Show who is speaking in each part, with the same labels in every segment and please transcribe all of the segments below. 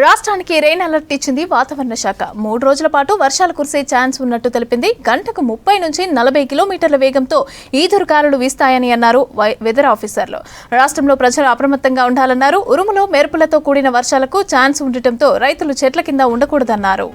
Speaker 1: రాష్ట్రానికి rain alert ఇచ్చింది వాతావరణ శాఖ. 3 రోజుల పాటు వర్షాలు కురిసే ఛాన్స్ ఉన్నట్టు తెలిపింది. గంటకు 30 నుంచి 40 కిలోమీటర్ల వేగంతో ఈదురుగాలులు వీస్తాయని అన్నారు వెదర్ ఆఫీసర్లు. రాష్ట్రంలో ప్రజలు అప్రమత్తంగా ఉండాలన్నారు. ఉరుములు మెరుపులతో కూడిన వర్షాలకు ఛాన్స్ ఉండటంతో రైతులు చెట్ల కింద ఉండకూడదన్నారు.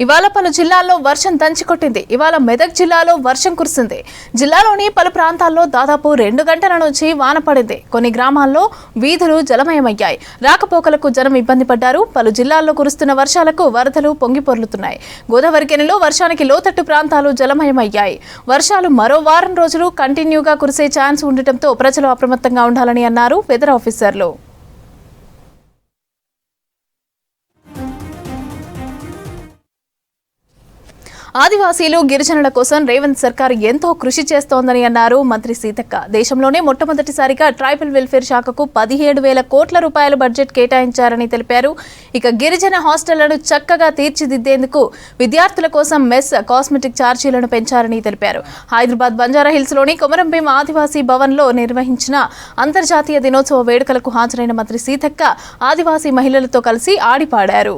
Speaker 1: ఇవాళ పలు జిల్లాల్లో వర్షం దంచికొట్టింది. ఇవాళ మెదక్ జిల్లాలో వర్షం కురిసింది. జిల్లాలోని పలు ప్రాంతాల్లో దాదాపు 2 గంటల నుంచి వాన పడింది. కొన్ని గ్రామాల్లో వీధులు జలమయమయ్యాయి. రాకపోకలకు జనం ఇబ్బంది పడ్డారు. పలు జిల్లాల్లో కురుస్తున్న వర్షాలకు వరదలు పొంగిపొర్లుతున్నాయి. గోదావరి కెనాల్లో వర్షానికి లోతట్టు ప్రాంతాలు జలమయమయ్యాయి. వర్షాలు మరో వారం రోజులు కంటిన్యూగా కురిసే ఛాన్స్ ఉండటంతో ప్రజలు అప్రమత్తంగా ఉండాలని అన్నారు వెదర్ ఆఫీసర్లు. ఆదివాసీలు గిరిజనుల కోసం రేవంత్ సర్కార్ ఎంతో కృషి చేస్తోందని అన్నారు మంత్రి సీతక్క. దేశంలోనే మొట్టమొదటిసారిగా ట్రైబల్ వెల్ఫేర్ శాఖకు 17,000 కోట్ల రూపాయల బడ్జెట్ కేటాయించారని తెలిపారు. ఇక గిరిజన హాస్టళ్లను చక్కగా తీర్చిదిద్దేందుకు విద్యార్థుల కోసం మెస్, కాస్మెటిక్ ఛార్జీలను పెంచారని తెలిపారు. హైదరాబాద్ బంజారాహిల్స్ లోని కొమరంభీం ఆదివాసీ భవన్ లో నిర్వహించిన అంతర్జాతీయ దినోత్సవ వేడుకలకు హాజరైన మంత్రి సీతక్క ఆదివాసీ మహిళలతో కలిసి ఆడిపాడారు.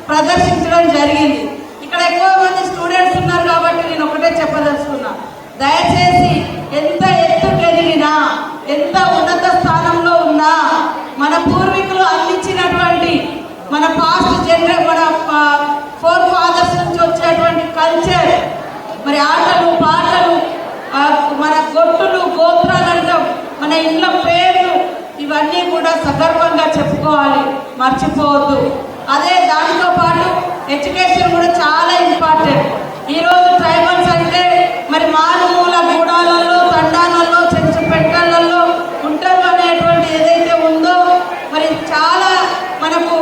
Speaker 2: ప్రదర్శించడం జరిగింది. ఇక్కడ ఎక్కువ మంది స్టూడెంట్స్ ఉన్నారు కాబట్టి నేను ఒకటే చెప్పదలుచుకున్నా, దయచేసి ఎంత ఎత్తుకు ఎదిగినా, ఎంత ఉన్నత స్థానంలో ఉన్నా, మన పూర్వీకులు అందించినటువంటి మన మన ఫోర్ ఫాదర్స్ నుంచి వచ్చేటువంటి కల్చర్, మరి ఆటలు పాటలు, మన గొట్టులు గోత్రాలు అంటాం, మన ఇళ్ళ పేర్లు, ఇవన్నీ కూడా సగర్వంగా చెప్పుకోవాలి, మర్చిపోవద్దు. అదే దాంతో పాటు ఎడ్యుకేషన్ కూడా చాలా ఇంపార్టెంట్. ఈరోజు ట్రైబల్స్ అంటే మరి మారుమూల గూడాలలో, తండాలలో, చెంచు పెట్టాలలో ఉంటారు అనేటువంటి ఏదైతే ఉందో, మరి చాలా మనకు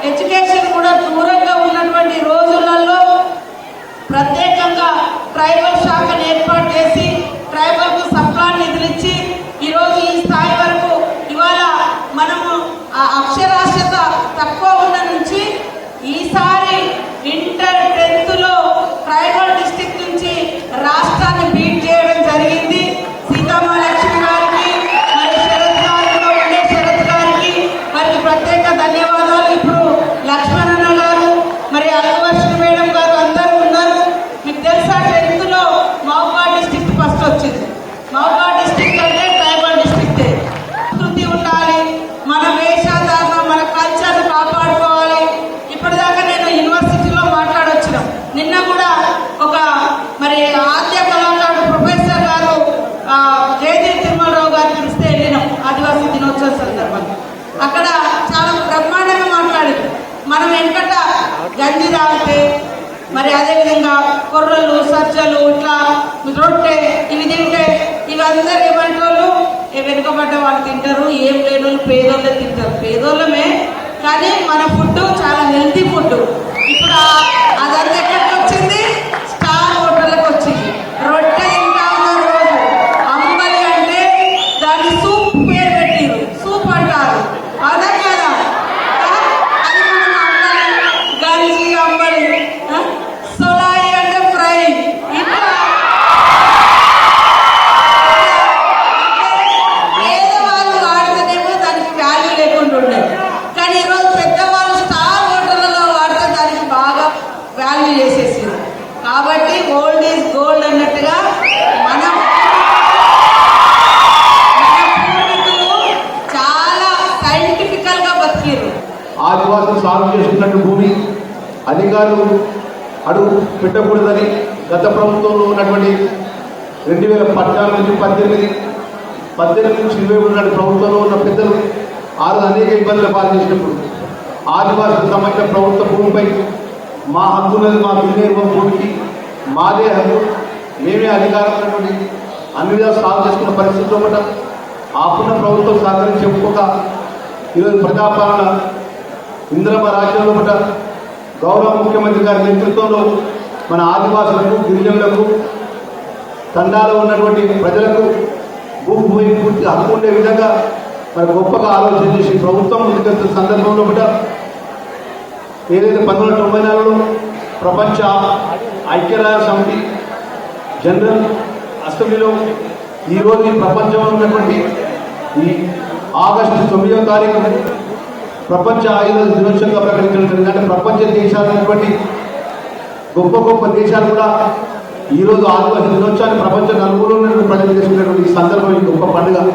Speaker 2: ఎడ్యుకేషన్ కూడా దూరంగా ఉన్నటువంటి రోజులలో ప్రత్యేకంగా ట్రైబల్ శాఖను ఏర్పాటు చేసి ట్రైబల్కు సప్లాన్ నిధులిచ్చి ఈరోజు ఈ స్థాయి వరకు ఇవాళ మనము అక్షరాస్యత తక్కువ ఉన్న నుంచి ఈసారి ఇంటర్ 10th ట్రైబల్ డిస్ట్రిక్ట్ నుంచి రాష్ట్రాన్ని బీట్ చేయడం జరిగింది. సీతామహాలక్ష్మి గారికి, మరి శరత్ గారిలో ఉండే శరత్ గారికి వారికి ప్రత్యేక ధన్యవాదాలు. ఇప్పుడు లక్ష్మణన్న గారు, మరి అల్లువర్షి మేడం గారు అందరూ ఉన్నారు. మీకు తెలుసా 10th దినోత్సవం సందర్భంగా అక్కడ చాలా బ్రహ్మాండంగా మాట్లాడారు. మనం వెనకట గంజి తాగితే మరి అదేవిధంగా కొర్రలు సజ్జలు ఇట్లా రొట్టె ఇవి తింటే ఇవందరూ ఏమంటారు, వెనుకబడ్డ వాళ్ళు తింటారు, ఏం లేని వాళ్ళు పేదోళ్ళే తింటారు. పేదోళ్ళమే కానీ మన ఫుడ్ చాలా హెల్తీ ఫుడ్. ఇప్పుడు అదంతా ఎక్కడికి వచ్చింది, స్టార్ హోటళ్ళకి వచ్చింది. రొట్టె తింటా ఉన్నారు రోజు. అంబలి అంటే దాన్ని సూప్ పేరు పెట్టిరు, సూప్ అంటారు. అవునా కదా? అది మనం అంబలి, గంజి అంబలి, సొలాయి అంటే ఫ్రై. ఇట్లా పేదవాళ్ళు వాడితేనేమో దానికి వాల్యూ లేకుండా ఉండేది. కానీ ఈరోజు పెద్దవాళ్ళు స్టార్ హోటళ్ళలో వాడితే దానికి బాగా వాల్యూ చేసేసింది. కాబట్టి ఓల్డ్ ఈజ్ గోల్డ్ అన్నట్టుగా మన పూర్వీకులు చాలా సైంటిఫికల్ గా బతికిరు.
Speaker 3: ఆదివాసులు సాగు చేస్తున్నట్టు భూమి అధికారులు అడుగు పెట్టకూడదని గత ప్రభుత్వంలో ఉన్నటువంటి 2014 నుంచి 18 నుంచి 20 ఉన్నటువంటి ప్రభుత్వంలో ఉన్న పెద్దలు అనేక ఇబ్బందులు పాల్చేసినప్పుడు ఆదివాసులకు సంబంధించిన ప్రభుత్వ భూమిపై మా హక్కున్నది, మా దుర్నిర్మం భూమికి మాదే హక్కు, మేమే అధికారం ఉన్నటువంటి అన్ని విధాలు సాగు చేసుకున్న పరిస్థితుల్లో కూడా ఆపున్న ప్రభుత్వం సహకరించి చెప్పుకోక ఈరోజు ప్రజాపాలన ఇంద్రమ్మ రాజ్యంలో కూడా గౌరవ ముఖ్యమంత్రి గారి నేతృత్వంలో మన ఆదివాసులకు గిరిజనులకు తండాలో ఉన్నటువంటి ప్రజలకు భూమి పూర్తి హక్కు ఉండే విధంగా మరి గొప్పగా ఆలోచన చేసి ప్రభుత్వం ముందుకెళ్తున్న సందర్భంలో కూడా ఏదైతే 1994లో ప్రపంచ ఐక్యరాజ్య సమితి జనరల్ అసెంబ్లీలో ఈరోజు ఈ ప్రపంచంలో ఉన్నటువంటి ఈ ఆగస్టు 9వ తారీఖు ప్రపంచ ఆయుధ దినోత్సవంగా ప్రకటించడం జరిగింది. అంటే ప్రపంచ దేశాలైనటువంటి గొప్ప గొప్ప దేశాలు కూడా ఈరోజు ఆదివాసీ దినోత్సవాన్ని ప్రపంచ నలుగురులో ప్రజలు చేసుకునేటువంటి ఈ సందర్భం ఈ గొప్ప పండుగ.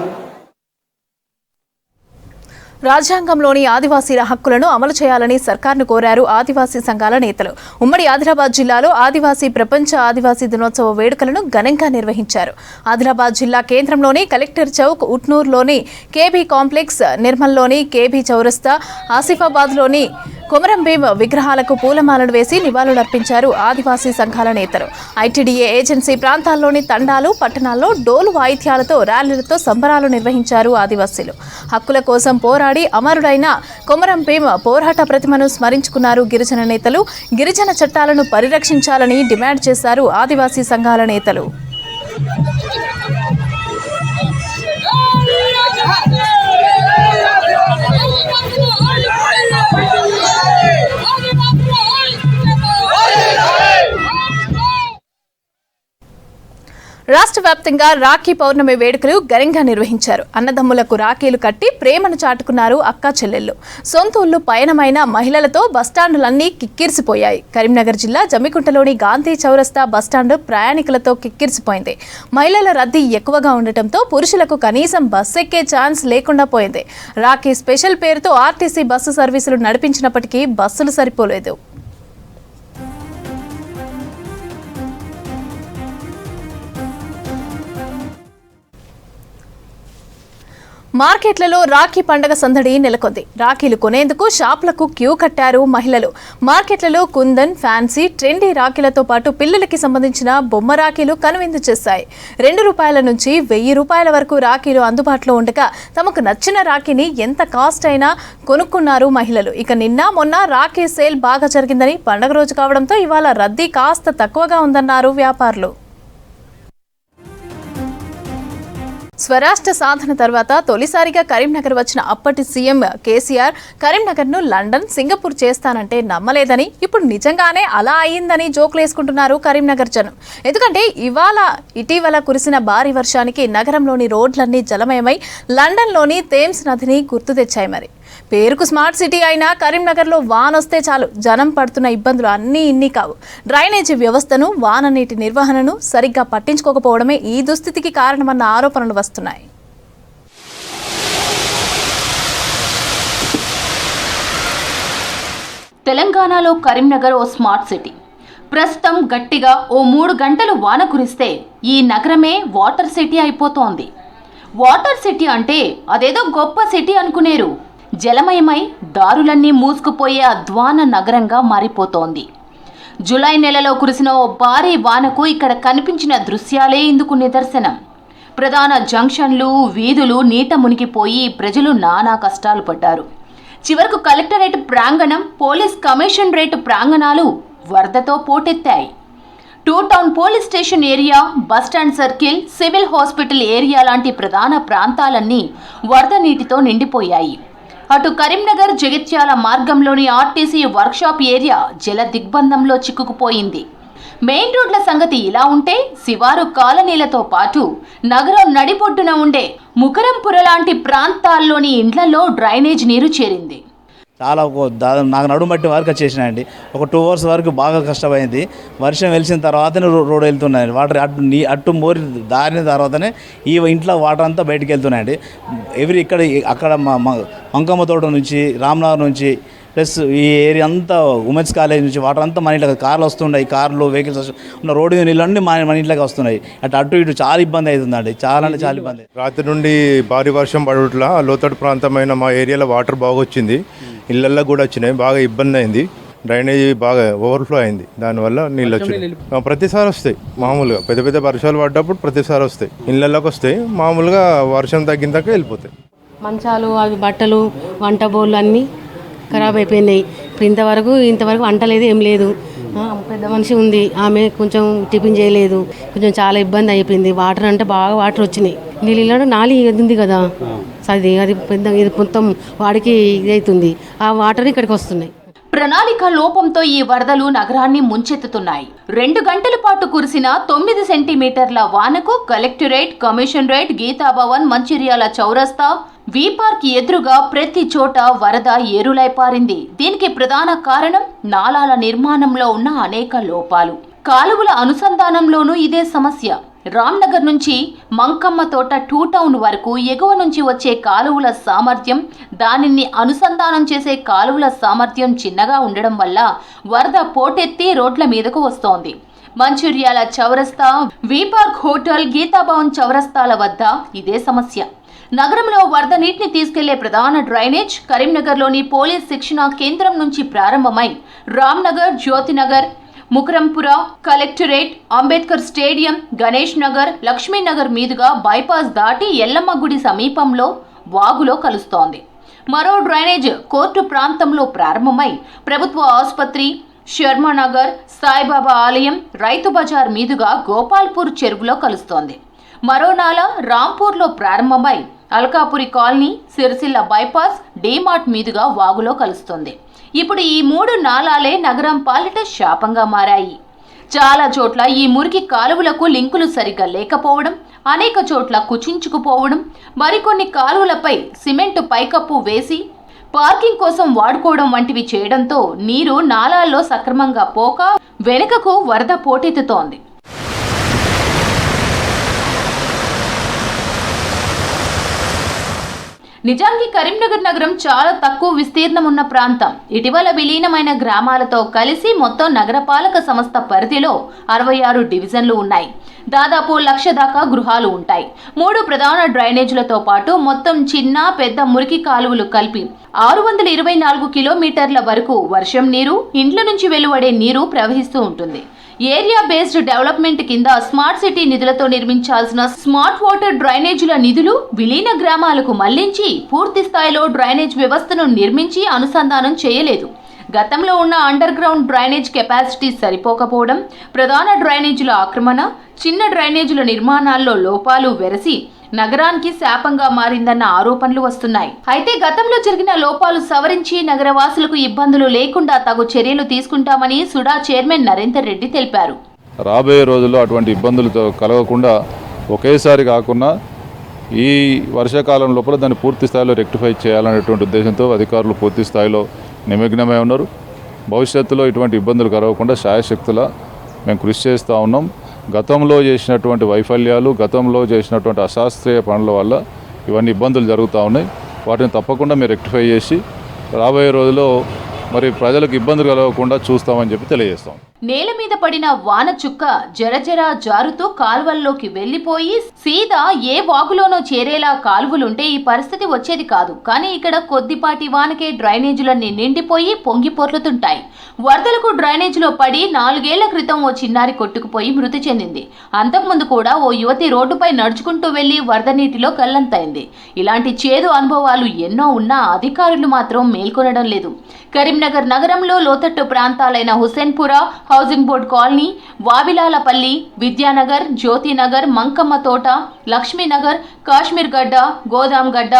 Speaker 1: రాజ్యాంగంలోని ఆదివాసీల హక్కులను అమలు చేయాలని సర్కార్ను కోరారు ఆదివాసీ సంఘాల నేతలు. ఉమ్మడి ఆదిలాబాద్ జిల్లాలో ఆదివాసీ ప్రపంచ ఆదివాసీ దినోత్సవ వేడుకలను ఘనంగా నిర్వహించారు. ఆదిలాబాద్ జిల్లా కేంద్రంలోని కలెక్టర్ చౌక్, ఉట్నూరులోని కేబీ కాంప్లెక్స్, నిర్మల్లోని కేబీ చౌరస్తా, ఆసిఫాబాద్లోని కొమరంభీం విగ్రహాలకు పూలమాలలు వేసి నివాళులర్పించారు ఆదివాసీ సంఘాల నేతలు. ఐటీడీఏ ఏజెన్సీ ప్రాంతాల్లోని తండాలు, పట్టణాల్లో డోలు వాయిద్యాలతో ర్యాలీలతో సంబరాలు నిర్వహించారు ఆదివాసీలు. హక్కుల కోసం పోరాడి అమరుడైన కొమరంభీం పోరాట ప్రతిమను స్మరించుకున్నారు గిరిజన నేతలు. గిరిజన చట్టాలను పరిరక్షించాలని డిమాండ్ చేశారు ఆదివాసీ సంఘాల నేతలు. రాష్ట్ర వ్యాప్తంగా రాఖీ పౌర్ణమి వేడుకలు ఘనంగా నిర్వహించారు. అన్నదమ్ములకు రాఖీలు కట్టి ప్రేమను చాటుకున్నారు అక్కా చెల్లెళ్లు. సొంతూళ్లు పయనమైన మహిళలతో బస్టాండులన్నీ కిక్కిరిసిపోయాయి. కరీంనగర్ జిల్లా జమ్మికుంటలోని గాంధీ చౌరస్తా బస్టాండు ప్రయాణికులతో కిక్కిరిసిపోయింది. మహిళల రద్దీ ఎక్కువగా ఉండటంతో పురుషులకు కనీసం బస్సు ఎక్కే ఛాన్స్ లేకుండా పోయింది. రాఖీ స్పెషల్ పేరుతో ఆర్టీసీ బస్సు సర్వీసులు నడిపించినప్పటికీ బస్సులు సరిపోలేదు. మార్కెట్లలో రాఖీ పండుగ సందడి నెలకొంది. రాఖీలు కొనేందుకు షాపులకు క్యూ కట్టారు మహిళలు. మార్కెట్లలో కుందన్, ఫ్యాన్సీ, ట్రెండీ రాఖీలతో పాటు పిల్లలకి సంబంధించిన బొమ్మ రాఖీలు కనువిందు చేశాయి. ₹2 నుంచి ₹1000 వరకు రాఖీలు అందుబాటులో ఉండగా తమకు నచ్చిన రాఖీని ఎంత కాస్ట్ అయినా కొనుక్కున్నారు మహిళలు. ఇక నిన్న మొన్న రాఖీ సేల్ బాగా జరిగిందని, పండుగ రోజు కావడంతో ఇవాళ రద్దీ కాస్త తక్కువగా ఉందన్నారు వ్యాపారులు. స్వరాష్ట్ర సాధన తర్వాత తొలిసారిగా కరీంనగర్ వచ్చిన అప్పటి సీఎం కేసీఆర్ కరీంనగర్ను లండన్, సింగపూర్ చేస్తానంటే నమ్మలేదని, ఇప్పుడు నిజంగానే అలా అయ్యిందని జోకులేసుకుంటున్నారు కరీంనగర్ జనం. ఎందుకంటే ఇటీవల కురిసిన భారీ వర్షానికి నగరంలోని రోడ్లన్నీ జలమయమై లండన్లోని థేమ్స్ నదిని గుర్తు తెచ్చాయి. మరి పేరుకు స్మార్ట్ సిటీ అయినా కరీంనగర్లో వానొస్తే చాలు జనం పడుతున్న ఇబ్బందులు అన్నీ ఇన్ని కావు. డ్రైనేజీ వ్యవస్థను, వాన నీటి నిర్వహణను సరిగ్గా పట్టించుకోకపోవడమే ఈ దుస్థితికి కారణమన్న ఆరోపణలు వస్తున్నాయి.
Speaker 4: తెలంగాణలో కరీంనగర్ ఓ స్మార్ట్ సిటీ. ప్రస్తుతం గట్టిగా ఓ 3 గంటలు వాన కురిస్తే ఈ నగరమే వాటర్ సిటీ అయిపోతోంది. వాటర్ సిటీ అంటే అదేదో గొప్ప సిటీ అనుకునేరు. జలమయమై దారులన్నీ మూసుకుపోయే అధ్వాన నగరంగా మారిపోతోంది. జూలై నెలలో కురిసిన ఓ భారీ వానకు ఇక్కడ కనిపించిన దృశ్యాలే ఇందుకు నిదర్శనం. ప్రధాన జంక్షన్లు, వీధులు నీట మునిగిపోయి ప్రజలు నానా కష్టాలు పడ్డారు. చివరకు కలెక్టరేట్ ప్రాంగణం, పోలీస్ కమిషనరేట్ ప్రాంగణాలు వరదతో పోటెత్తాయి. Two town police station area, bus stand circle, civil hospital area లాంటి ప్రధాన ప్రాంతాలన్నీ వరద నీటితో నిండిపోయాయి. అటు కరీంనగర్ జగిత్యాల మార్గంలోని ఆర్టీసీ వర్క్షాప్ ఏరియా జల దిగ్బంధంలో చిక్కుకుపోయింది. మెయిన్ రోడ్ల సంగతి ఇలా ఉంటే శివారు కాలనీలతో పాటు నగరం నడిబొడ్డున ఉండే ముకరంపుర లాంటి ప్రాంతాల్లోని ఇండ్లలో డ్రైనేజ్ నీరు చేరింది.
Speaker 5: చాలా నాకు నడుము బట్టి వరకు వచ్చేసినాయండి. ఒక 2 hours వరకు బాగా కష్టమైంది. వర్షం వెలిసిన తర్వాతనే రోడ్ వెళ్తున్నాయండి. వాటర్ అట్టు మోరి దారిన తర్వాతనే ఈ ఇంట్లో వాటర్ అంతా బయటికి వెళ్తున్నాయండి. అక్కడ మంకమ్మ తోట నుంచి, రామ్నగర్ నుంచి, ప్లస్ ఈ ఏరియా అంతా ఉమెన్స్ కాలేజ్ నుంచి వాటర్ అంతా మన ఇంట్లోకి కార్లు వస్తున్నాయి. కార్లు, వెహికల్స్ ఉన్న రోడ్డు మీద నీళ్ళన్నీ మన ఇంట్లోకి వస్తున్నాయి. అటు ఇటు చాలా ఇబ్బంది అవుతుందండి. చాలా ఇబ్బంది.
Speaker 6: రాత్రి నుండి భారీ వర్షం పడట్లా లోతట్టు ప్రాంతమైన మా ఏరియాలో వాటర్ బాగా వచ్చింది. ఇళ్ళల్లో కూడా వచ్చినాయి. బాగా ఇబ్బంది అయింది. డ్రైనేజీ బాగా ఓవర్ఫ్లో అయింది. దానివల్ల నీళ్ళు వచ్చినాయి. ప్రతిసారి వస్తాయి. మామూలుగా పెద్ద పెద్ద వర్షాలు పడ్డప్పుడు ప్రతిసారి వస్తాయి. ఇళ్ళల్లోకి వస్తాయి. మామూలుగా వర్షం తగ్గిన దాకా వెళ్ళిపోతాయి.
Speaker 7: మంచాలు, అవి బట్టలు, వంట బోళ్ళు అన్నీ ఖరాబ్ అయిపోయినాయి. ఇప్పుడు ఇంతవరకు వంట లేదు, ఏం లేదు. పెద్ద మనిషి ఉంది, ఆమె కొంచెం టిఫిన్ చేయలేదు. కొంచెం చాలా ఇబ్బంది అయిపోయింది. వాటర్ అంటే బాగా వాటర్ వచ్చినాయి. నీళ్ళు నాలి ఉంది కదా, అది పెద్ద ఇది మొత్తం వాడికి ఇదవుతుంది. ఆ వాటర్ ఇక్కడికి వస్తున్నాయి.
Speaker 4: ప్రణాళిక లోపంతో ఈ వరదలు నగరాన్ని ముంచెత్తుతున్నాయి. 2 గంటల పాటు కురిసిన 9 సెంటీమీటర్ల వానకు కలెక్టరేట్, కమిషనరేట్, గీతాభవన్, మంచిర్యాల చౌరస్తా, వి పార్క్ ఎదురుగా ప్రతి చోట వరద ఏరులై పారింది. దీనికి ప్రధాన కారణం నాలాల నిర్మాణంలో ఉన్న అనేక లోపాలు. కాలువల అనుసంధానంలోనూ ఇదే సమస్య. రామ్నగర్ నుంచి మంకమ్మ తోట 2 టౌన్ వరకు ఎగువ నుంచి వచ్చే కాలువల సామర్థ్యం, దానిని అనుసంధానం చేసే కాలువల సామర్థ్యం చిన్నగా ఉండడం వల్ల వరద పోటెత్తి రోడ్ల మీదకు వస్తోంది. మంచిర్యాల చౌరస్తా, వి పార్క్ హోటల్, గీతాభవన్ చౌరస్తాల వద్ద ఇదే సమస్య. నగరంలో వరద నీటిని తీసుకెళ్లే ప్రధాన డ్రైనేజ్ కరీంనగర్లోని పోలీస్ శిక్షణ కేంద్రం నుంచి ప్రారంభమై రామ్నగర్, జ్యోతినగర్, ముకరంపుర, కలెక్టరేట్, అంబేద్కర్ స్టేడియం, గణేష్ నగర్, లక్ష్మీనగర్ మీదుగా బైపాస్ దాటి ఎల్లమ్మ గుడి సమీపంలో వాగులో కలుస్తోంది. మరో డ్రైనేజ్ కోర్టు ప్రాంతంలో ప్రారంభమై ప్రభుత్వ ఆసుపత్రి, శర్మనగర్, సాయిబాబా ఆలయం, రైతు బజార్ మీదుగా గోపాల్పూర్ చెరువులో కలుస్తోంది. మరో నాల రాంపూర్లో ప్రారంభమై అల్కాపురి కాలనీ, సిరిసిల్ల బైపాస్, డీమార్ట్ మీదుగా వాగులో కలుస్తుంది. ఇప్పుడు ఈ 3 నాలాలే నగరం పాలిట శాపంగా మారాయి. చాలా చోట్ల ఈ మురికి కాలువలకు లింకులు సరిగ్గా లేకపోవడం, అనేక చోట్ల కుచించుకుపోవడం, మరికొన్ని కాలువలపై సిమెంటు పైకప్పు వేసి పార్కింగ్ కోసం వాడుకోవడం వంటివి చేయడంతో నీరు నాలాల్లో సక్రమంగా పోక వెనుకకు వరద పోటెత్తుతోంది. నిజానికి కరీంనగర్ నగరం చాలా తక్కువ విస్తీర్ణం ఉన్న ప్రాంతం. ఇటీవల విలీనమైన గ్రామాలతో కలిసి మొత్తం నగరపాలక సంస్థ పరిధిలో 66 డివిజన్లు ఉన్నాయి. దాదాపు 1,00,000 దాకా గృహాలు ఉంటాయి. 3 ప్రధాన డ్రైనేజీలతో పాటు మొత్తం చిన్న, పెద్ద మురికి కాలువలు కలిపి 624 కిలోమీటర్ల వరకు వర్షం నీరు, ఇండ్ల నుంచి వెలువడే నీరు ప్రవహిస్తూ ఉంటుంది. ఏరియా బేస్డ్ డెవలప్మెంట్ కింద స్మార్ట్ సిటీ నిధులతో నిర్మించాల్సిన స్మార్ట్ వాటర్ డ్రైనేజీల నిధులు విలీన గ్రామాలకు మళ్లించి పూర్తి స్థాయిలో డ్రైనేజ్ వ్యవస్థను నిర్మించి అనుసంధానం చేయలేదు. గతంలో ఉన్న అండర్ గ్రౌండ్ డ్రైనేజ్ కెపాసిటీ సరిపోకపోవడం, ప్రధాన డ్రైనేజీల ఆక్రమణ, చిన్న డ్రైనేజీల నిర్మాణాల్లో లోపాలు వెరసి నగరానికి శాపంగా మారిందన్న ఆరోపణలు వస్తున్నాయి. అయితే గతంలో జరిగిన లోపాలు సవరించి నగరవాసులకు ఇబ్బందులు లేకుండా తగు చర్యలు తీసుకుంటామని సుడా చైర్మన్ నరేందర్ రెడ్డి తెలిపారు.
Speaker 8: రాబోయే రోజుల్లో అటువంటి ఇబ్బందులతో కలగకుండా ఒకేసారి కాకుండా ఈ వర్షాకాలం లోపల దాన్ని పూర్తి స్థాయిలో రెక్టిఫై చేయాలనేటువంటి ఉద్దేశంతో అధికారులు పూర్తి స్థాయిలో నిమగ్నమై ఉన్నారు. భవిష్యత్తులో ఇటువంటి ఇబ్బందులు కలగకుండా శాయశక్తులా మేము కృషి చేస్తూ ఉన్నాం. గతంలో చేసినటువంటి వైఫల్యాలు, గతంలో చేసినటువంటి అశాస్త్రీయ పనుల వల్ల ఇవన్నీ ఇబ్బందులు జరుగుతూ ఉన్నాయి. వాటిని తప్పకుండా మేము రెక్టిఫై చేసి రాబోయే రోజుల్లో మరి ప్రజలకు ఇబ్బందులు కలగకుండా చూస్తామని చెప్పి తెలియజేస్తాం.
Speaker 4: నేల మీద పడిన వాన చుక్క జరజర జారుతూ కాలువల్లోకి వెళ్లిపోయి సీదా ఏ వాగులోనో చేరేలా కాలువలుంటే ఈ పరిస్థితి వచ్చేది కాదు. కానీ ఇక్కడ కొద్దిపాటి వానకే డ్రైనేజీలన్నీ నిండిపోయి పొంగి పొర్లుతుంటాయి. వరదలకు డ్రైనేజీలో పడి 4 ఏళ్ల క్రితం ఓ చిన్నారి కొట్టుకుపోయి మృతి చెందింది. అంతకుముందు కూడా ఓ యువతి రోడ్డుపై నడుచుకుంటూ వెళ్లి వరద నీటిలో గల్లంతైంది. ఇలాంటి చేదు అనుభవాలు ఎన్నో ఉన్నా అధికారులు మాత్రం మేల్కొనడం లేదు. కరీంనగర్ నగరంలో లోతట్టు ప్రాంతాలైన Husenpura, housing board colony, Vavilalapalli, Vidyanagar, Jyothinagar, Mankamma Thota, Lakshminagar, Kashmir గడ్డ, గోదాం గడ్డ,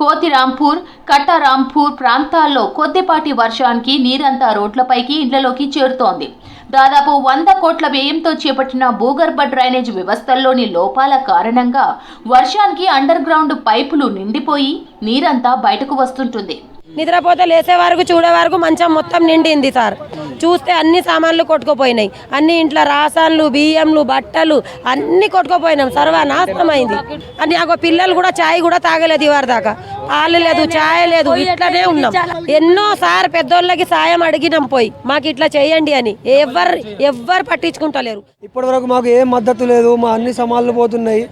Speaker 4: కోతిరాంపూర్, కట్టారాంపూర్ ప్రాంతాల్లో కొద్దిపాటి వర్షానికి నీరంతా రోడ్లపైకి, ఇళ్లలోకి చేరుతోంది. దాదాపు 100 కోట్ల వ్యయంతో చేపట్టిన భూగర్భ డ్రైనేజ్ వ్యవస్థల్లోని లోపాల కారణంగా వర్షానికి అండర్ గ్రౌండ్ పైపులు నిండిపోయి నీరంతా బయటకు వస్తుంటుంది.
Speaker 9: నిద్రపోతే లేసే వరకు చూడే వరకు మంచం మొత్తం నిండింది సార్. చూస్తే అన్ని సామాన్లు కొట్టుకుపోయినాయి. అన్ని ఇంట్లో రాసాన్లు, బియ్యంలు, బట్టలు అన్ని కొట్టుకుపోయినాం. సర్వనాశనమైంది. అని ఆ పిల్లలు కూడా ఛాయ్ కూడా తాగలేదు ఇవాళ దాకా. పాలు లేదు, ఛాయ్ లేదు, ఇట్లానే ఉన్నాం. ఎన్నో సార్ పెద్దోళ్ళకి సాయం అడిగినాం పోయి మాకు ఇట్లా చేయండి అని. ఎవ్వరు పట్టించుకుంటలేరు.
Speaker 10: ఇప్పటి వరకు మాకు ఏం మద్దతు లేదు. మా అన్ని సామాన్లు పోతున్నాయి.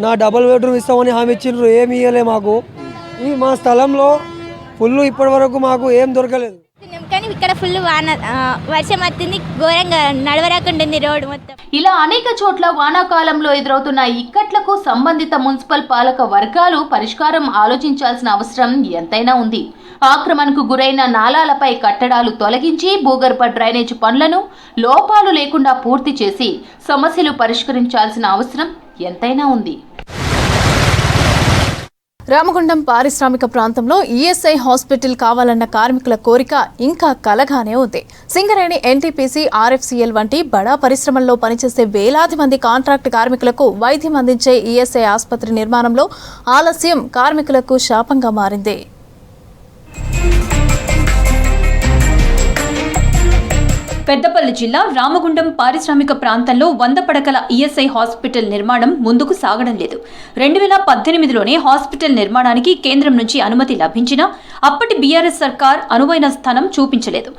Speaker 10: నా డబుల్ బెడ్రూమ్ ఇస్తామని హామీ ఇచ్చిండ్రు, ఏమి ఇవ్వలే మాకు. ఈ మా స్థలంలో ఫుల్ ఇప్పటి వరకు మాకు ఏం దొరకలేదు.
Speaker 11: కానీ ఇక్కడ ఫుల్ వర్షం వస్తుంది, ఘోరంగా నడవరాకుంటుంది రోడ్డు మొత్తం.
Speaker 4: ఇలా అనేక చోట్ల వానాకాలంలో ఎదురవుతున్న ఇక్కట్లకు సంబంధిత మున్సిపల్ పాలక వర్గాలు పరిష్కారం ఆలోచించాల్సిన అవసరం ఎంతైనా ఉంది. ఆక్రమణకు గురైన నాలాలపై కట్టడాలు తొలగించి భూగర్భ డ్రైనేజ్ పనులను లోపాలు లేకుండా పూర్తి చేసి సమస్యలు పరిష్కరించాల్సిన అవసరం ఎంతైనా ఉంది.
Speaker 1: రామగుండం పారిశ్రామిక ప్రాంతంలో ఈఎస్ఐ హాస్పిటల్ కావాలన్న కార్మికుల కోరిక ఇంకా కలగానే ఉంది. సింగరేణి, ఎన్టీపీసీ, ఆర్ఎఫ్సీఎల్ వంటి బడా పరిశ్రమల్లో పనిచేసే వేలాది మంది కాంట్రాక్ట్ కార్మికులకు వైద్యం అందించే ఈఎస్ఐ ఆసుపత్రి నిర్మాణంలో ఆలస్యం కార్మికులకు శాపంగా మారింది.
Speaker 12: పెద్దపల్లి జిల్లా రామగుండం పారిశ్రామిక ప్రాంతంలో 100 పడకల ఈఎస్ఐ హాస్పిటల్ నిర్మాణం ముందుకు సాగడం లేదు. 2018లోనే హాస్పిటల్ నిర్మాణానికి కేంద్రం నుంచి అనుమతి లభించినా అప్పటి బీఆర్ఎస్ సర్కార్ అనువైన స్థలం చూపించలేదు.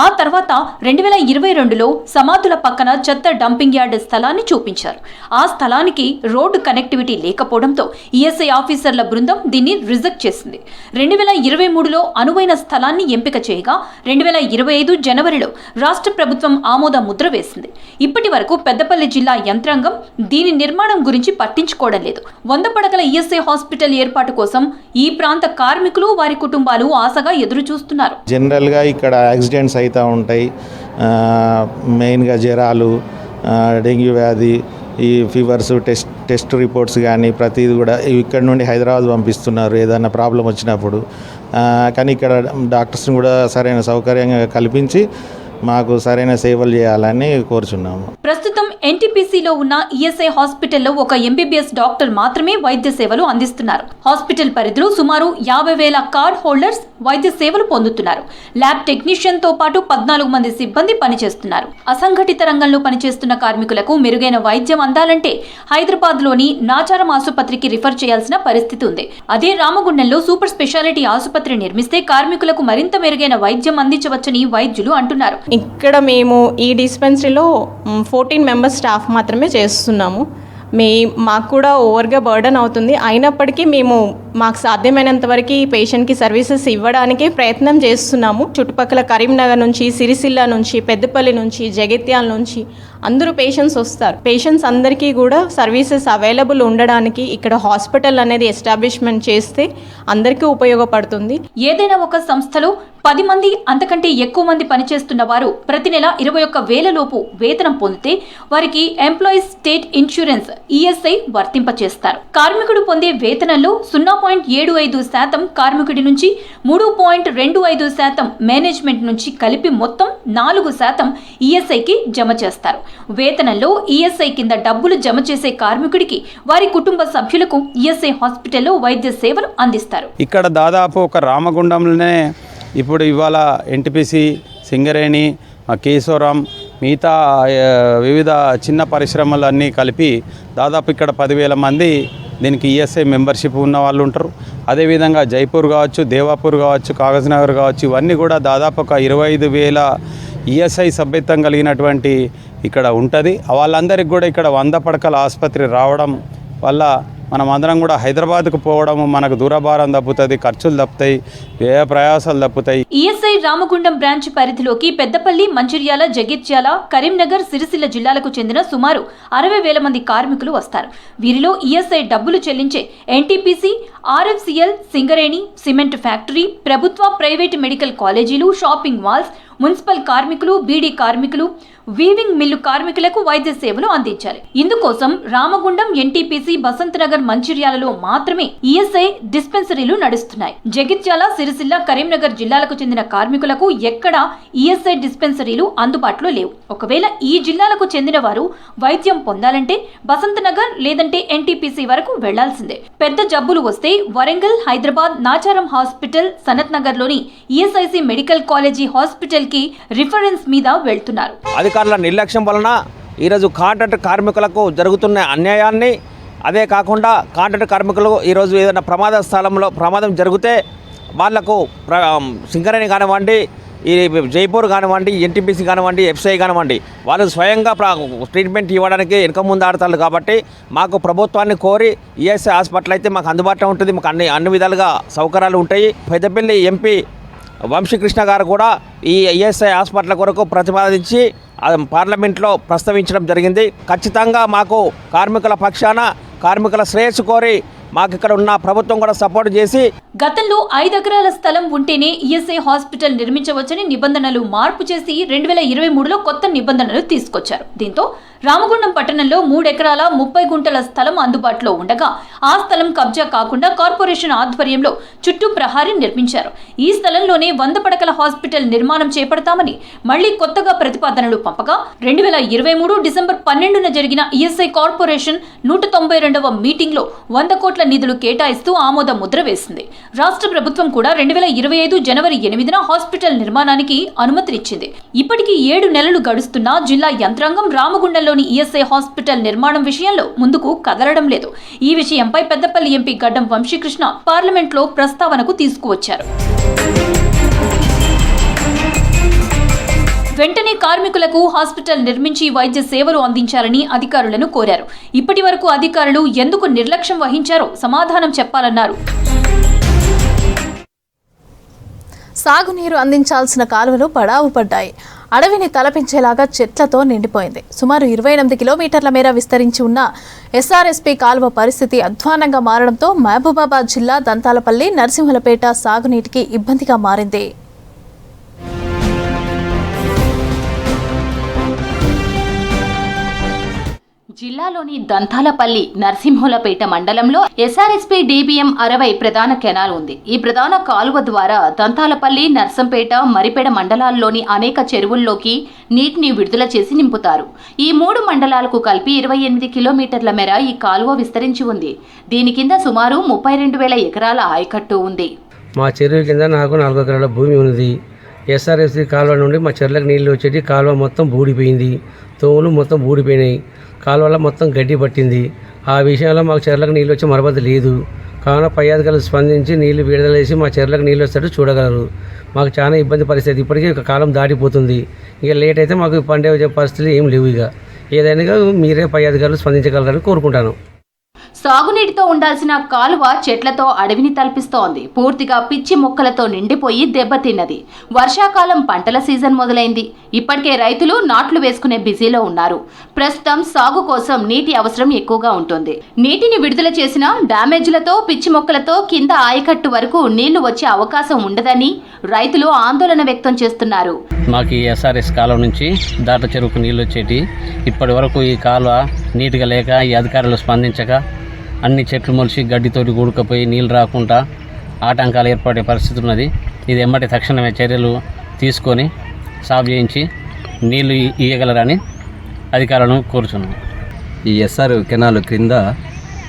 Speaker 12: ఆ తర్వాత 2022లో సమాధుల పక్కన చెత్త డంపింగ్ యార్డ్ స్థలాన్ని చూపించారు. ఆ స్థలానికి రోడ్డు కనెక్టివిటీ లేకపోవడంతో ఈఎస్ఐ ఆఫీసర్ల బృందం దీన్ని రిజెక్ట్ చేసింది. 2023లో అనువైన స్థలాన్ని ఎంపిక చేయగా 2025 జనవరిలో రాష్ట్ర ప్రభుత్వం ఆమోద ముద్ర వేసింది. ఇప్పటి వరకు పెద్దపల్లి జిల్లా యంత్రాంగం దీని నిర్మాణం గురించి పట్టించుకోవడం లేదు. 100 పడకల ఈఎస్ఐ హాస్పిటల్ ఏర్పాటు కోసం ఈ ప్రాంత కార్మికులు, వారి కుటుంబాలు ఆశగా ఎదురు చూస్తున్నారు.
Speaker 13: జనరల్గా ఇక్కడ యాక్సిడెంట్స్ అవుతూ ఉంటాయి. మెయిన్గా జ్వరాలు, డెంగ్యూ వ్యాధి, ఈ ఫీవర్స్, టెస్ట్ రిపోర్ట్స్ కానీ ప్రతిదీ కూడా ఇక్కడ నుండి హైదరాబాద్ పంపిస్తున్నారు ఏదైనా ప్రాబ్లం వచ్చినప్పుడు. కానీ ఇక్కడ డాక్టర్స్ని కూడా సరైన సౌకర్యంగా కల్పించి మాకు సరైన సేవలు చేయాలని కోరుచున్నాము.
Speaker 12: ప్రస్తుతం ఎన్టీపీసీలో ఉన్న ఈఎస్ఐ హాస్పిటల్లో ఒక ఎంబీబీఎస్ డాక్టర్ మాత్రమే వైద్య సేవలు అందిస్తున్నారు. హాస్పిటల్ పరిధిలో సుమారు 50,000 కార్డ్ హోల్డర్స్ వైద్య సేవలు పొందుతున్నారు. ల్యాబ్ టెక్నీషియన్ తో పాటు 14 మంది సిబ్బంది పనిచేస్తున్నారు. అసంఘటిత రంగంలో పనిచేస్తున్న కార్మికులకు మెరుగైన వైద్యం అందాలంటే హైదరాబాద్ లోని నాచారం ఆసుపత్రికి రిఫర్ చేయాల్సిన పరిస్థితి ఉంది. అదే రామగుండంలో సూపర్ స్పెషాలిటీ ఆసుపత్రి నిర్మిస్తే కార్మికులకు మరింత మెరుగైన వైద్యం అందించవచ్చని వైద్యులు అంటున్నారు.
Speaker 14: ఇక్కడ మేము ఈ డిస్పెన్సరీలో 14 మెంబర్స్ స్టాఫ్ మాత్రమే చేస్తున్నాము. మాకు కూడా ఓవర్గా బర్డన్ అవుతుంది. అయినప్పటికీ మాకు సాధ్యమైనంత వరకు పేషెంట్కి సర్వీసెస్ ఇవ్వడానికి ప్రయత్నం చేస్తున్నాము. చుట్టుపక్కల కరీంనగర్ నుంచి, సిరిసిల్ల నుంచి, పెద్దపల్లి నుంచి, జగిత్యాల నుంచి అందరూ పేషెంట్స్ వస్తారు. పేషెంట్స్ అందరికీ కూడా సర్వీసెస్ అవైలబుల్ ఉండడానికి ఇక్కడ హాస్పిటల్ అనేది ఎస్టాబ్లిష్మెంట్ చేస్తే అందరికీ ఉపయోగపడుతుంది.
Speaker 12: ఏదైనా ఒక సంస్థలో 10 మంది అంతకంటే ఎక్కువ మంది పనిచేస్తున్న వారు ప్రతి నెల 21,000 లోపు వేతనం పొందితే వారికి ఎంప్లాయీస్ స్టేట్ ఇన్సూరెన్స్ ఈఎస్ఐ వర్తింపచేస్తారు. కార్మికుడు పొందే వేతనంలో 0.75% కార్మికుడి నుంచి, 3.25% మేనేజ్మెంట్ నుంచి కలిపి మొత్తం 4% ఈఎస్ఐకి జమ చేస్తారు. వేతనంలో ఈఎస్ఐ కింద డబ్బులు జమ చేసే కార్మికుడికి, వారి కుటుంబ సభ్యులకు ఈఎస్ఐ హాస్పిటల్లో వైద్య సేవలు అందిస్తారు.
Speaker 15: ఇక్కడ దాదాపు ఒక రామగుండంలోనే ఇప్పుడు ఇవాళ ఎన్టీపీసీ, సింగరేణి, కేశవరం, మిగతా వివిధ చిన్న పరిశ్రమలన్నీ కలిపి దాదాపు ఇక్కడ 10,000 మంది దీనికి ఈఎస్ఐ మెంబర్షిప్ ఉన్న వాళ్ళు ఉంటారు. అదేవిధంగా జైపూర్ కావచ్చు, దేవాపూర్ కావచ్చు, కాగజ్నగర్ కావచ్చు, ఇవన్నీ కూడా దాదాపు ఒక 25,000 ఈఎస్ఐ సభ్యత్వం కలిగినటువంటి ఇక్కడ ఉంటుంది. వాళ్ళందరికీ కూడా ఇక్కడ 100 పడకల ఆసుపత్రి రావడం వల్ల మనం అందరం కూడా హైదరాబాద్కు పోవడం మనకు దూరభారం తప్పుతుంది, ఖర్చులు తప్పుతాయి, వ్యయ ప్రయాసాలు తప్పుతాయి.
Speaker 12: ఈఎస్ఐ రామగుండం బ్రాంచ్ పరిధిలోకి పెద్దపల్లి, మంచిర్యాల, జగిత్యాల, కరీంనగర్, సిరిసిల్ల జిల్లాలకు చెందిన సుమారు 60,000 మంది కార్మికులు వస్తారు. వీరిలో ఈఎస్ఐ డబ్బులు చెల్లించే NTPC, RFCL, Singareni, cement factory, ప్రభుత్వ, ప్రైవేటు మెడికల్ కాలేజీలు, షాపింగ్ మాల్స్, మున్సిపల్ కార్మికులు, బీడీ కార్మికులు, వీవింగ్ మిల్లు కార్మికులకు వైద్య సేవలు అందించాలి. ఇందుకోసం రామగుండం, ఎన్టీపీసీ, బసంత్ నగర్, మంచిర్యాలలో మాత్రమే ఈఎస్ఐ డిస్పెన్సరీలు నడుస్తున్నాయి. జగిత్యాల, సిరిసిల్ల, కరీంనగర్ జిల్లాలకు చెందిన కార్మికులకు ఎక్కడా ఈఎస్ఐ డిస్పెన్సరీలు అందుబాటులో లేవు. ఒకవేళ ఈ జిల్లాలకు చెందిన వారు వైద్యం పొందాలంటే బసంత్ నగర్ లేదంటే ఎన్టీపీసీ వరకు వెళ్లాల్సిందే. పెద్ద జబ్బులు వస్తే వరంగల్, హైదరాబాద్, నాచారం హాస్పిటల్, సనత్ నగర్ లోని ఈఎస్ఐసి మెడికల్ కాలేజీ హాస్పిటల్ కి రిఫరెన్స్ మీద వెళ్తున్నారు.
Speaker 16: అధికారుల నిర్లక్ష్యం వలన ఈరోజు కాంట్రాక్ట్ కార్మికులకు జరుగుతున్న అన్యాయాన్ని, అదే కాకుండా కాంట్రాక్ట్ కార్మికులు ఈరోజు ఏదైనా ప్రమాద స్థలంలో ప్రమాదం జరిగితే వాళ్లకు సింగరేణి కానివ్వండి, ఈ జైపూర్ కానివ్వండి, ఎన్టీపీసీ కానివ్వండి, ఎఫ్సిఐ కానివ్వండి, వాళ్ళు స్వయంగా ట్రీట్మెంట్ ఇవ్వడానికి వెనుక ముందు ఆడతారు. కాబట్టి మాకు ప్రభుత్వాన్ని కోరి ఈఎస్ఐ హాస్పిటల్ అయితే మాకు అందుబాటులో ఉంటుంది, మాకు అన్ని విధాలుగా సౌకర్యాలు ఉంటాయి. పెద్దపల్లి ఎంపీ వంశీకృష్ణ గారు కూడా ఈ ఈఎస్ఐ హాస్పిటల్ కొరకు ప్రతిపాదించి పార్లమెంట్లో ప్రస్తావించడం జరిగింది. ఖచ్చితంగా మాకు కార్మికుల పక్షాన కార్మికుల శ్రేయస్సు కోరి మాకు ఇక్కడ ఉన్న ప్రభుత్వం కూడా సపోర్ట్ చేసి
Speaker 12: గతంలో 5 ఎకరాల స్థలం ఉంటేనే ఈఎస్ఐ హాస్పిటల్ నిర్మించవచ్చని నిబంధనలు మార్పు చేసి 2023లో కొత్త నిబంధనలు తీసుకొచ్చారు. దీంతో రామగుండం పట్టణంలో 3 ఎకరాల 30 గుంటల స్థలం అందుబాటులో ఉండగా ఆ స్థలం కబ్జా కాకుండా కార్పొరేషన్ ఆధ్వర్యంలో చుట్టూ ప్రహారీ నిర్మించారు. ఈ స్థలంలోనే 100 పడకల హాస్పిటల్ నిర్మాణం చేపడతామని మళ్లీ కొత్తగా ప్రతిపాదనలు పంపగా 2023 డిసెంబర్ 12న జరిగిన ఈఎస్ఐ కార్పొరేషన్ 192వ మీటింగ్ లో 100 కోట్ల నిధులు కేటాయిస్తూ ఆమోద ముద్ర వేసింది. రాష్ట్ర ప్రభుత్వం కూడా 2025 జనవరి 8న హాస్పిటల్ నిర్మాణానికి అనుమతినిచ్చింది. ఇప్పటికీ 7 నెలలు గడుస్తున్నా జిల్లా యంత్రాంగం రామగుండంలోని ఈఎస్ఐ హాస్పిటల్ నిర్మాణం విషయంలో ముందుకు కదలడం లేదు. ఈ విషయంపై పెద్దపల్లి ఎంపీ గడ్డం వంశీకృష్ణ పార్లమెంట్లో ప్రస్తావనకు తీసుకువచ్చారు. వెంటనే కార్మికులకు హాస్పిటల్ నిర్మించి వైద్య సేవలు అందించాలని అధికారులను కోరారు. ఇప్పటి వరకు అధికారులు ఎందుకు నిర్లక్ష్యం వహించారో సమాధానం చెప్పాలన్నారు.
Speaker 1: సాగునీరు అందించాల్సిన కాలువలు పడావు పడ్డాయి. అడవిని తలపించేలాగా చెట్లతో నిండిపోయింది. సుమారు 28 కిలోమీటర్ల మేర విస్తరించి ఉన్న ఎస్ఆర్ఎస్పీ కాలువ పరిస్థితి అధ్వానంగా మారడంతో మహబూబాబాద్ జిల్లా దంతాలపల్లి, నరసింహులపేట సాగునీటికి ఇబ్బందిగా మారింది.
Speaker 4: జిల్లాలోని దంతాలపల్లి, నరసింహులపేట మండలంలో ఎస్ఆర్ఎస్పీ DBM 60 ప్రధాన కెనాల్ ఉంది. ఈ ప్రధాన కాలువ ద్వారా దంతాలపల్లి, నర్సంపేట, మరిపేడ మండలాల్లోని అనేక చెరువుల్లోకి నీటిని విడుదల చేసి నింపుతారు. ఈ 3 మండలాలకు కలిపి 28 కిలోమీటర్ల మేర ఈ కాలువ విస్తరించి ఉంది. దీని కింద సుమారు 32,000 ఎకరాల ఆయకట్టు ఉంది.
Speaker 17: మా చెరువు కింద నాకు 4 ఎకరాల భూమి ఉంది. ఎస్ఆర్ఎస్పీ కాలువ నుండి మా చెర్లకు నీళ్ళు వచ్చేటి కాలువ మొత్తం బూడిపోయింది. తోములు మొత్తం బూడిపోయినాయి. కాలువలో మొత్తం గడ్డి పట్టింది. ఆ విషయంలో మాకు చెర్లకు నీళ్ళు వచ్చే మరబద్దు లేదు. కావున పై అధికారులు స్పందించి నీళ్లు విడుదల చేసి మా చెర్లకు నీళ్ళు వస్తట్టు చూడగలరు. మాకు చాలా ఇబ్బంది పరిస్థితి. ఇప్పటికీ ఒక కాలం దాటిపోతుంది. ఇక లేట్ అయితే మాకు పండే పరిస్థితులు ఏం లేవు. ఇక ఏదైనా మీరే పై అధికారులు స్పందించగలరని కోరుకుంటాను.
Speaker 4: సాగునీటితో ఉండాల్సిన కాలువ చెట్లతో అడవిని తలపిస్తోంది. పూర్తిగా పిచ్చి మొక్కలతో నిండిపోయి దెబ్బతిన్నది. వర్షాకాలం పంటల సీజన్ మొదలైంది. ఇప్పటికే రైతులు నాట్లు వేసుకునే బిజీలో ఉన్నారు. ప్రస్తుతం సాగు కోసం నీటి అవసరం ఎక్కువగా ఉంటుంది. నీటిని విడుదల చేసిన డ్యామేజ్లతో, పిచ్చి మొక్కలతో కింద ఆయకట్టు వరకు నీళ్లు వచ్చే అవకాశం ఉండదని రైతులు ఆందోళన వ్యక్తం చేస్తున్నారు.
Speaker 17: మాకు ఈ ఎస్ఆర్ఎస్ కాలువ నుంచి దాట చెరువుకు నీళ్ళు వచ్చేటి. ఇప్పటి వరకు ఈ కాలువ నీట్గా లేక ఈ అధికారులు స్పందించక అన్ని చెట్లు మొలిచి గడ్డితోటి కూడుకపోయి నీళ్ళు రాకుండా ఆటంకాలు ఏర్పడే పరిస్థితి ఉన్నది. ఇది ఎమ్మటి తక్షణమే చర్యలు తీసుకొని సాగు చేయించి నీళ్లు ఇయ్యగలరని అధికారులను కోరుచున్నాం.
Speaker 18: ఈ ఎస్ఆర్ కెనాల్ క్రింద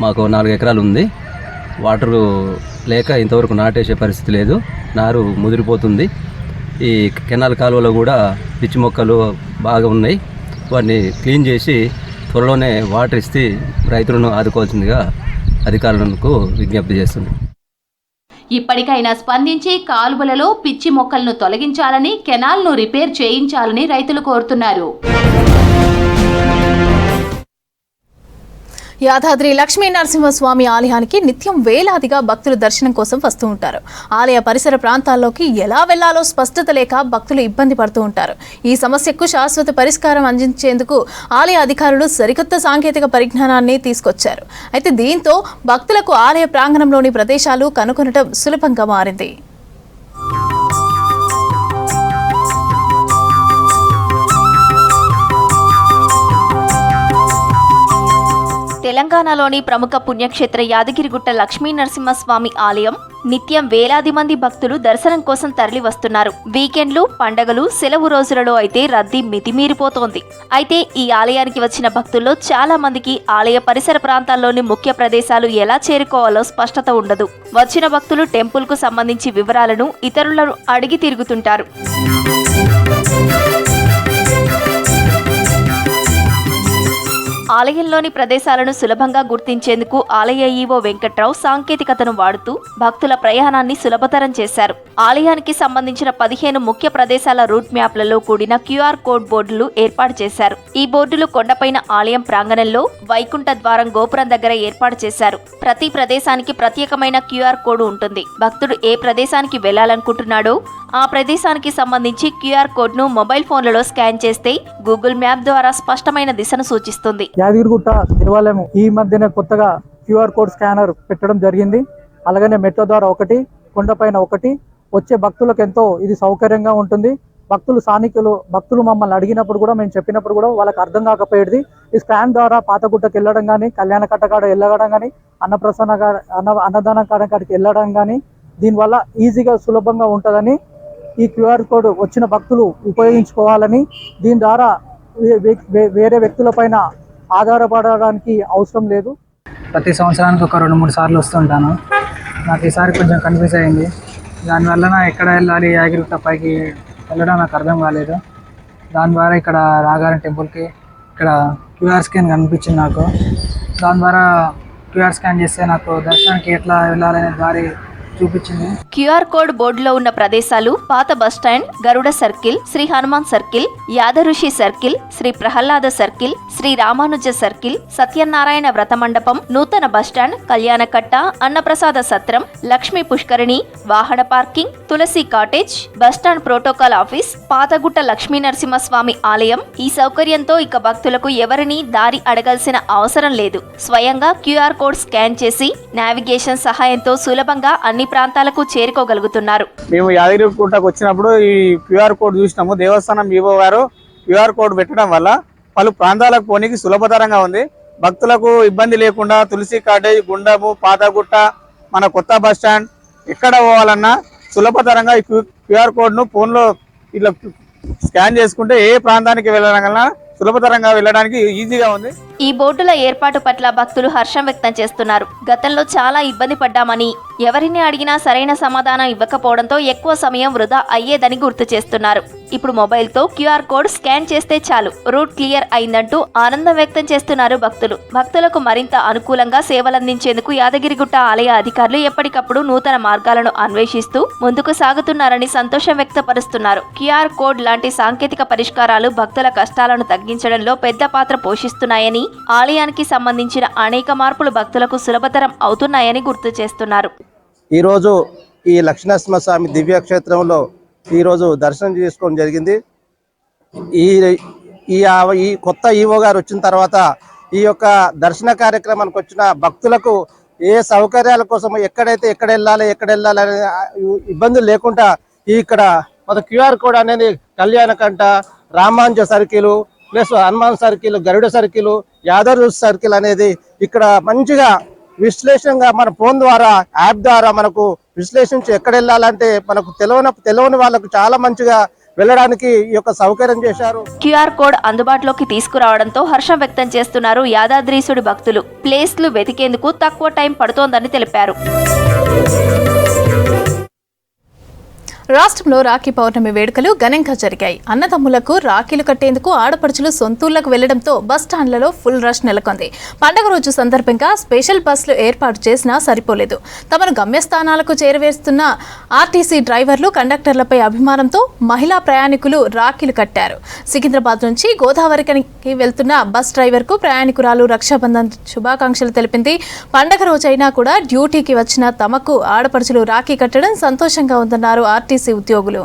Speaker 18: మాకు 4 ఎకరాలు ఉంది. వాటరు లేక ఇంతవరకు నాటేసే పరిస్థితి లేదు. నారు ముదిరిపోతుంది. ఈ కెనాల్ కాలువలో కూడా పిచ్చి మొక్కలు బాగా ఉన్నాయి. వాటిని క్లీన్ చేసి త్వరలోనే వాటర్ ఇస్తే రైతులను ఆదుకోవాల్సిందిగా అధికారులకు విజ్ఞప్తి చేస్తున్నాం.
Speaker 4: ఇప్పటికైనా స్పందించి కాలువలలో పిచ్చి మొక్కలను తొలగించాలని, కెనాల్ను రిపేర్ చేయించాలని రైతులు కోరుతున్నారు.
Speaker 1: యాదాద్రి లక్ష్మీ నరసింహస్వామి ఆలయానికి నిత్యం వేలాదిగా భక్తులు దర్శనం కోసం వస్తూ ఉంటారు. ఆలయ పరిసర ప్రాంతాల్లోకి ఎలా వెళ్లాలో స్పష్టత లేక భక్తులు ఇబ్బంది పడుతూ ఉంటారు. ఈ సమస్యకు శాశ్వత పరిష్కారం అందించేందుకు ఆలయ అధికారులు సరికొత్త సాంకేతిక పరిజ్ఞానాన్ని తీసుకొచ్చారు. అయితే దీంతో భక్తులకు ఆలయ ప్రాంగణంలోని ప్రదేశాలు కనుగొనడం సులభంగా మారింది.
Speaker 19: తెలంగాణలోని ప్రముఖ పుణ్యక్షేత్ర యాదగిరిగుట్ట లక్ష్మీ నరసింహస్వామి ఆలయం నిత్యం వేలాది మంది భక్తులు దర్శనం కోసం తరలి వస్తున్నారు. వీకెండ్లు, పండగలు, సెలవు రోజులలో అయితే రద్దీ మితిమీరిపోతోంది. అయితే ఈ ఆలయానికి వచ్చిన భక్తుల్లో చాలా మందికి ఆలయ పరిసర ప్రాంతాల్లోని ముఖ్య ప్రదేశాలు ఎలా చేరుకోవాలో స్పష్టత ఉండదు. వచ్చిన భక్తులు టెంపుల్కు సంబంధించి వివరాలను ఇతరులను అడిగి తిరుగుతుంటారు. ఆలయంలోని ప్రదేశాలను సులభంగా గుర్తించేందుకు ఆలయ ఈవో వెంకట్రావు సాంకేతికతను వాడుతూ భక్తుల ప్రయాణాన్ని సులభతరం చేశారు. ఆలయానికి సంబంధించిన 15 ముఖ్య ప్రదేశాల రూట్ మ్యాప్లలో కూడిన క్యూఆర్ కోడ్ బోర్డులు ఏర్పాటు చేశారు. ఈ బోర్డులు కొండపైన ఆలయం ప్రాంగణంలో వైకుంఠ ద్వారం గోపురం దగ్గర ఏర్పాటు చేశారు. ప్రతి ప్రదేశానికి ప్రత్యేకమైన క్యూఆర్ కోడ్ ఉంటుంది. భక్తుడు ఏ ప్రదేశానికి వెళ్లాలనుకుంటున్నాడో ఆ ప్రదేశానికి సంబంధించి క్యూఆర్ కోడ్ ను మొబైల్ ఫోన్లలో స్కాన్ చేస్తే గూగుల్ మ్యాప్ ద్వారా స్పష్టమైన దిశను సూచిస్తుంది.
Speaker 20: యాదగిరిగుట్ట దేవాలయం ఈ మధ్యనే కొత్తగా క్యూఆర్ కోడ్ స్కానర్ పెట్టడం జరిగింది. అలాగనే మెట్రో ద్వారా 1, కొండపైన 1 వచ్చే భక్తులకు ఎంతో ఇది సౌకర్యంగా ఉంటుంది. భక్తులు మమ్మల్ని అడిగినప్పుడు కూడా, మేము చెప్పినప్పుడు కూడా వాళ్ళకి అర్థం కాకపోయేది. ఈ స్కాన్ ద్వారా పాతగుట్టకి వెళ్ళడం కానీ, కళ్యాణ కట్టకాడ వెళ్ళడం కానీ, అన్నదాన కాడికి వెళ్ళడం కానీ దీనివల్ల ఈజీగా సులభంగా ఉంటుందని ఈ క్యూఆర్ కోడ్ వచ్చిన భక్తులు ఉపయోగించుకోవాలని, దీని ద్వారా వేరే వ్యక్తులపైన ఆధారపడడానికి అవసరం లేదు. ప్రతి సంవత్సరానికి ఒక 2-3 సార్లు వస్తుంటాను. నాకు ఈసారి కొంచెం కన్ఫ్యూజ్ అయింది. దానివల్ల నా ఎక్కడ వెళ్ళాలి, యాదగిరిగుట్ట పైకి వెళ్ళడం నాకు అర్థం కాలేదు. దాని ద్వారా ఇక్కడ రాగారం టెంపుల్కి ఇక్కడ క్యూఆర్ స్కాన్ కనిపించింది నాకు. దాని ద్వారా క్యూఆర్ స్కాన్ చేస్తే నాకు దర్శనానికి ఎట్లా వెళ్ళాలనే దారి చూపించింది.
Speaker 19: క్యూఆర్ కోడ్ బోర్డులో ఉన్న ప్రదేశాలు పాత bus stand, Garuda circle, Shri Hanuman circle, Yadarishi circle, Shri Prahlada circle, Shri Ramanuja circle, Satyanarayana వ్రత మండపం, నూతన బస్టాండ్, కళ్యాణకట్ట, అన్నప్రసాద సత్రం, లక్ష్మీ పుష్కరిణి, వాహన parking, Tulasi cottage, bus stand protocol office, Pathagutta Lakshmi Narasimhaswamy ఆలయం. ఈ సౌకర్యంతో ఇక భక్తులకు ఎవరిని దారి అడగాల్సిన అవసరం లేదు. స్వయంగా క్యూఆర్ కోడ్ స్కాన్ చేసి నావిగేషన్ సహాయంతో సులభంగా అన్ని ప్రాంతాలకు చేరుకోగలుగుతున్నారు.
Speaker 21: మేము యాదగిరిగుట్టకు వచ్చినప్పుడు ఈ క్యూఆర్ కోడ్ చూసినాము. దేవస్థానం ఈవో గారు క్యూఆర్ కోడ్ పెట్టడం వల్ల పలు ప్రాంతాలకు పోనీకి సులభతరంగా ఉంది. భక్తులకు ఇబ్బంది లేకుండా తులసి కాటేజ్, గుండము, పాతగుట్ట, మన కొత్త బస్ స్టాండ్ ఎక్కడ పోవాలన్నా సులభతరంగా ఈ క్యూఆర్ కోడ్ను ఫోన్లో ఇట్లా స్కాన్ చేసుకుంటే ఏ ప్రాంతానికి వెళ్ళాలన్నా సులభతరంగా వెళ్ళడానికి ఈజీగా ఉంది.
Speaker 19: ఈ బోర్డుల ఏర్పాటు పట్ల భక్తులు హర్షం వ్యక్తం చేస్తున్నారు. గతంలో చాలా ఇబ్బంది పడ్డామని, ఎవరిని అడిగినా సరైన సమాధానం ఇవ్వకపోవడంతో ఎక్కువ సమయం వృధా అయ్యేదని గుర్తు చేస్తున్నారు. ఇప్పుడు మొబైల్తో క్యూఆర్ కోడ్ స్కాన్ చేస్తే చాలు, రూట్ క్లియర్ అయిందంటూ ఆనందం వ్యక్తం చేస్తున్నారు భక్తులు. భక్తులకు మరింత అనుకూలంగా సేవలందించేందుకు యాదగిరిగుట్ట ఆలయ అధికారులు ఎప్పటికప్పుడు నూతన మార్గాలను అన్వేషిస్తూ ముందుకు సాగుతున్నారని సంతోషం వ్యక్తపరుస్తున్నారు. క్యూఆర్ కోడ్ లాంటి సాంకేతిక పరిష్కారాలు భక్తుల కష్టాలను తగ్గించడంలో పెద్ద పాత్ర పోషిస్తున్నాయని, ఆలయానికి సంబంధించిన అనేక మార్పులు భక్తులకు సులభతరం అవుతున్నాయని గుర్తు చేస్తున్నారు.
Speaker 22: ఈరోజు ఈ లక్ష్మీనరసింహస్వామి దివ్యక్షేత్రంలో ఈరోజు దర్శనం చేసుకోవడం జరిగింది. ఈ కొత్త ఈవో గారు వచ్చిన తర్వాత ఈ యొక్క దర్శన కార్యక్రమానికి వచ్చిన భక్తులకు ఏ సౌకర్యాల కోసం ఎక్కడ వెళ్ళాలి అనే ఇబ్బందులు లేకుండా ఇక్కడ మన క్యూఆర్ కోడ్ అనేది కళ్యాణకంట, Ramanuja circle plus Hanuman circle, Garuda circle, Yadav circle అనేది ఇక్కడ మంచిగా విశ్లేషణగా మన ఫోన్ ద్వారా, యాప్ ద్వారా మనకు విశ్లేషించి ఎక్కడ వెళ్ళాలంటే మనకు తెలియని వాళ్ళకు చాలా మంచిగా వెళ్ళడానికి ఈ యొక్క సౌకర్యం చేశారు.
Speaker 19: క్యూఆర్ కోడ్ అందుబాటులోకి తీసుకురావడంతో హర్షం వ్యక్తం చేస్తున్నారు యాదాద్రీసుడి భక్తులు. ప్లేస్లు వెతికేందుకు తక్కువ టైం పడుతోందని తెలిపారు.
Speaker 1: రాష్ట్రంలో రాఖీ పౌర్ణమి వేడుకలు ఘనంగా జరిగాయి. అన్నదమ్ములకు రాఖీలు కట్టేందుకు ఆడపడుచులు సొంతూళ్లకు వెళ్లడంతో బస్టాండ్లలో ఫుల్ రష్ నెలకొంది. పండగ రోజు సందర్భంగా స్పెషల్ బస్సులు ఏర్పాటు చేసినా సరిపోలేదు. తమను గమ్యస్థానాలకు చేరవేస్తున్న ఆర్టీసీ డ్రైవర్లు, కండక్టర్లపై అభిమానంతో మహిళా ప్రయాణికులు రాఖీలు కట్టారు. సికింద్రాబాద్ నుంచి గోదావరికి వెళ్తున్న బస్ డ్రైవర్కు ప్రయాణికురాలు రక్షాబంధన్ శుభాకాంక్షలు తెలిపింది. పండగ రోజైనా కూడా డ్యూటీకి వచ్చిన తమకు ఆడపడుచులు రాఖీ కట్టడం సంతోషంగా ఉందన్నారు ఆర్టీసీ ఉద్యోగులు.